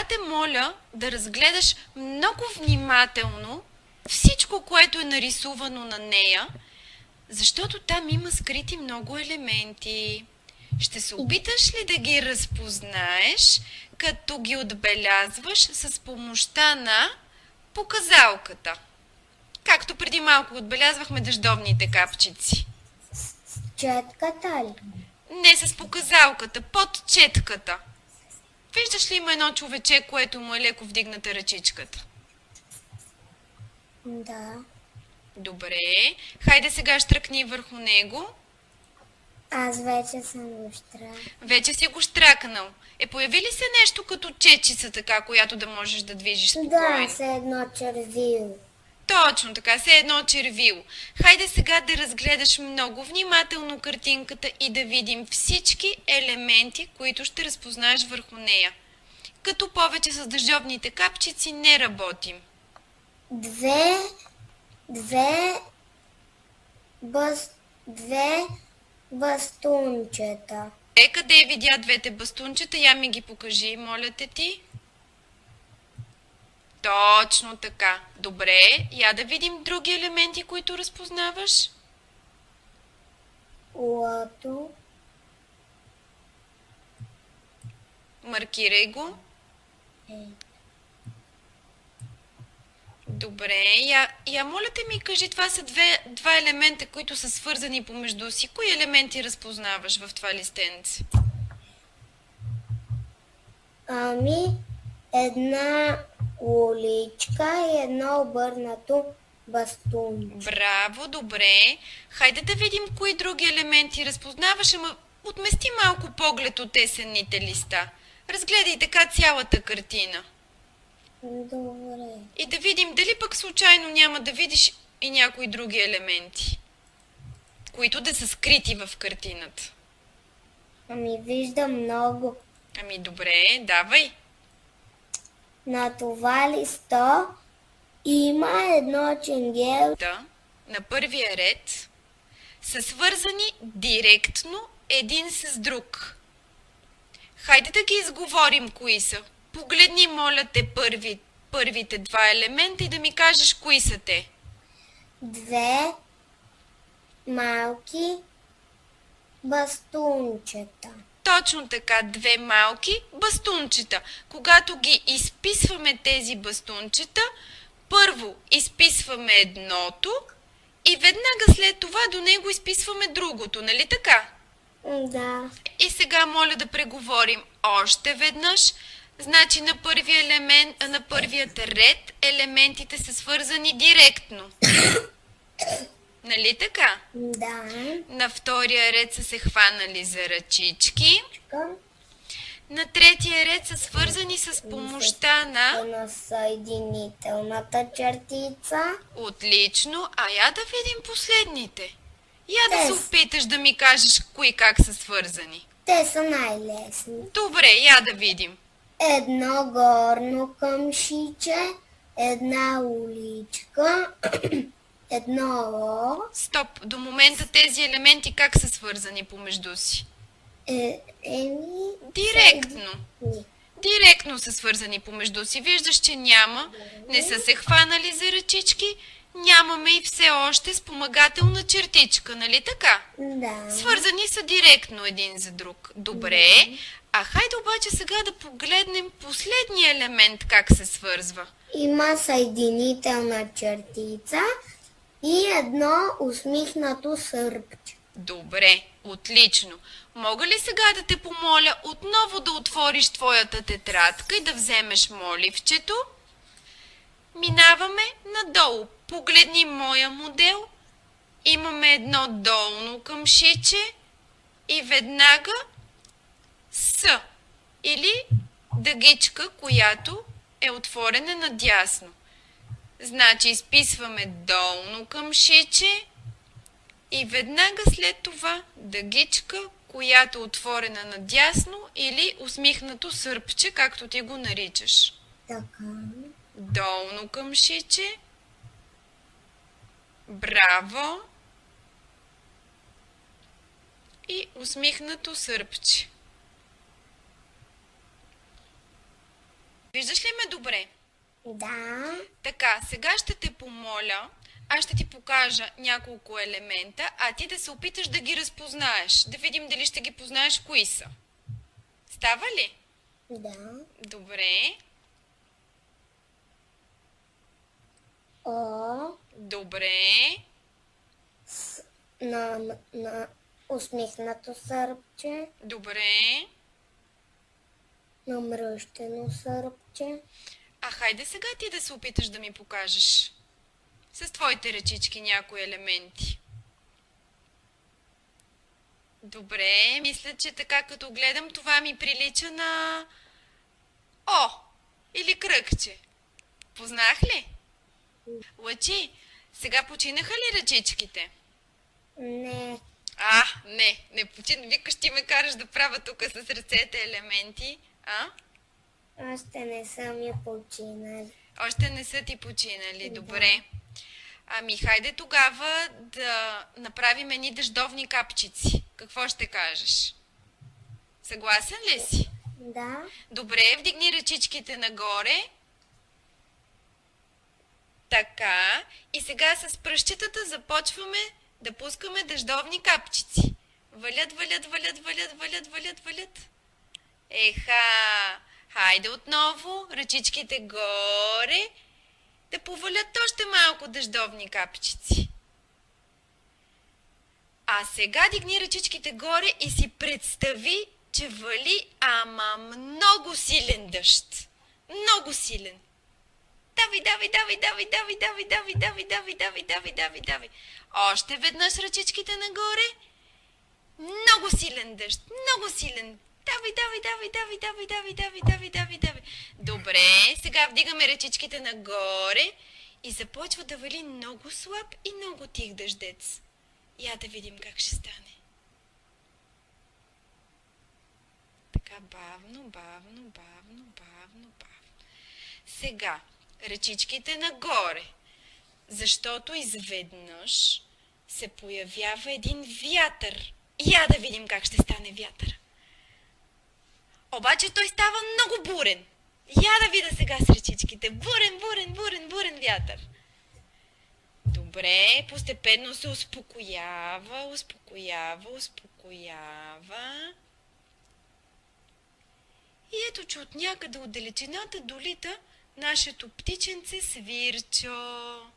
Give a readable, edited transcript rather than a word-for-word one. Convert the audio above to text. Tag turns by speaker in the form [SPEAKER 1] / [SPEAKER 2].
[SPEAKER 1] те моля да разгледаш много внимателно всичко, което е нарисувано на нея, защото там има скрити много елементи. Ще се опиташ ли да ги разпознаеш, като ги отбелязваш с помощта на показалката? Както преди малко отбелязвахме дъждовните капчици.
[SPEAKER 2] Четката ли?
[SPEAKER 1] Не с показалката, под четката. Виждаш ли има едно човече, което му е леко вдигната ръчичката?
[SPEAKER 2] Да.
[SPEAKER 1] Добре. Хайде сега штръкни върху него.
[SPEAKER 2] Аз вече съм го щракнал.
[SPEAKER 1] Вече си го штракнал. Появи ли се нещо като чечица така, която да можеш да движиш спокойно?
[SPEAKER 2] Да, все едно червило.
[SPEAKER 1] Точно така, все едно червило. Хайде сега да разгледаш много внимателно картинката и да видим всички елементи, които ще разпознаеш върху нея. Като повече с дъждовните капчици не работим.
[SPEAKER 2] Две бастунчета.
[SPEAKER 1] Къде видя двете бастунчета? Я ми ги покажи, моля те ти. Точно така. Добре, я да видим други елементи, които разпознаваш.
[SPEAKER 2] Лото.
[SPEAKER 1] Маркирай го. Добре, я моля те ми кажи, това са два елемента, които са свързани помежду си. Кои елементи разпознаваш в това листенце?
[SPEAKER 2] Ами, една уличка и едно обърнато бастунче.
[SPEAKER 1] Браво, добре. Хайде да видим кои други елементи разпознаваш, ама отмести малко поглед от есенните листа. Разгледай така цялата картина.
[SPEAKER 2] Добре.
[SPEAKER 1] И да видим дали пък случайно няма да видиш и някои други елементи, които да са скрити в картината.
[SPEAKER 2] Ами, виждам много.
[SPEAKER 1] Ами добре, давай.
[SPEAKER 2] На това листо има едно ченгел.
[SPEAKER 1] Да, на първия ред са свързани директно един с друг. Хайде да ги изговорим кои са. Погледни, моля те, първите два елемента и да ми кажеш кои са те.
[SPEAKER 2] Две малки бастунчета.
[SPEAKER 1] Точно така, две малки бастунчета. Когато ги изписваме тези бастунчета, първо изписваме едното и веднага след това до него изписваме другото, нали така?
[SPEAKER 2] Да.
[SPEAKER 1] И сега моля да преговорим още веднъж. Значи на първият ред елементите са свързани директно. Нали така?
[SPEAKER 2] Да.
[SPEAKER 1] На втория ред са се хванали за ръчички.
[SPEAKER 2] Към
[SPEAKER 1] На третия ред са свързани с помощта на...
[SPEAKER 2] съединителната чертица.
[SPEAKER 1] Отлично. А я да видим последните. Я да
[SPEAKER 2] Те
[SPEAKER 1] се
[SPEAKER 2] са.
[SPEAKER 1] опиташ да ми кажеш кои как са свързани.
[SPEAKER 2] Те са най-лесни.
[SPEAKER 1] Добре, я да видим.
[SPEAKER 2] Едно горно къмшиче, една уличка, едно О,
[SPEAKER 1] Стоп, до момента тези елементи как са свързани помежду си?
[SPEAKER 2] еми...
[SPEAKER 1] Директно.
[SPEAKER 2] съедини-
[SPEAKER 1] Директно са свързани помежду си. Виждаш, че не са се хванали за ръчички, нямаме и все още спомагателна чертичка, нали така?
[SPEAKER 2] Да.
[SPEAKER 1] Свързани са директно един за друг. Добре, а хайде обаче сега да погледнем последния елемент как се свързва.
[SPEAKER 2] Има съединителна чертица и едно усмихнато сърпче.
[SPEAKER 1] Добре, отлично. Мога ли сега да те помоля отново да отвориш твоята тетрадка и да вземеш моливчето? Минаваме надолу. Погледни моя модел. Имаме едно долно къмшиче и веднага С или дъгичка, която е отворена надясно. Значи изписваме долно къмшиче и веднага след това дъгичка, която е отворена надясно или усмихнато сърпче, както ти го наричаш.
[SPEAKER 2] Така.
[SPEAKER 1] Долно къмшиче. Браво! И усмихнато сърпче. Виждаш ли ме добре?
[SPEAKER 2] Да.
[SPEAKER 1] Така, сега ще те помоля, аз ще ти покажа няколко елемента, а ти да се опиташ да ги разпознаеш. Да видим дали ще ги познаеш кои са. Става ли?
[SPEAKER 2] Да.
[SPEAKER 1] Добре.
[SPEAKER 2] О.
[SPEAKER 1] Добре.
[SPEAKER 2] На усмихнато сърпче.
[SPEAKER 1] Добре.
[SPEAKER 2] На мръщено сърпче.
[SPEAKER 1] А хайде сега ти да се опиташ да ми покажеш с твоите ръчички някои елементи. Добре, мисля, че така като гледам, това ми прилича на О или кръгче. Познах ли? Лъчи, сега починаха ли ръчичките?
[SPEAKER 2] Не.
[SPEAKER 1] Не почина. Викаш, ти ме караш да правя тук с ръцете елементи.
[SPEAKER 2] Още не съм я починали.
[SPEAKER 1] Още не са ти починали.
[SPEAKER 2] Да.
[SPEAKER 1] Добре. Ами, хайде тогава да направим едни дъждовни капчици. Какво ще кажеш? Съгласен ли си?
[SPEAKER 2] Да.
[SPEAKER 1] Добре, вдигни ръчичките нагоре. Така. И сега с пръщетата започваме да пускаме дъждовни капчици. Валят, валят, валят, валят, валят, валят, валят. Еха! Хайде отново, ръчичките горе, да повалят още малко дъждовни капчици. А сега дигни ръчичките горе и си представи, че вали, ама много силен дъжд. Много силен. Давай, давай, давай, давай, давай, давай, давай, давай, давай, давай, давай, давай, давай. Още веднъж ръчичките нагоре. Много силен дъжд, много силен. Давай, давай, давай, давай, давай, давай, давай, давай, давай, давай. Добре, сега вдигаме ръчичките нагоре и започва да вали много слаб и много тих дъждец. Я да видим как ще стане. Така бавно, бавно, бавно, бавно, бавно. Сега, ръчичките нагоре, защото изведнъж се появява един вятър. Я да видим как ще стане вятър. Обаче той става много бурен. Я да видя сега с ръчичките. Бурен, бурен, бурен, бурен вятър. Добре, постепенно се успокоява, успокоява, успокоява. И ето, че от някъде от далечината долита нашето птиченце Свирчо.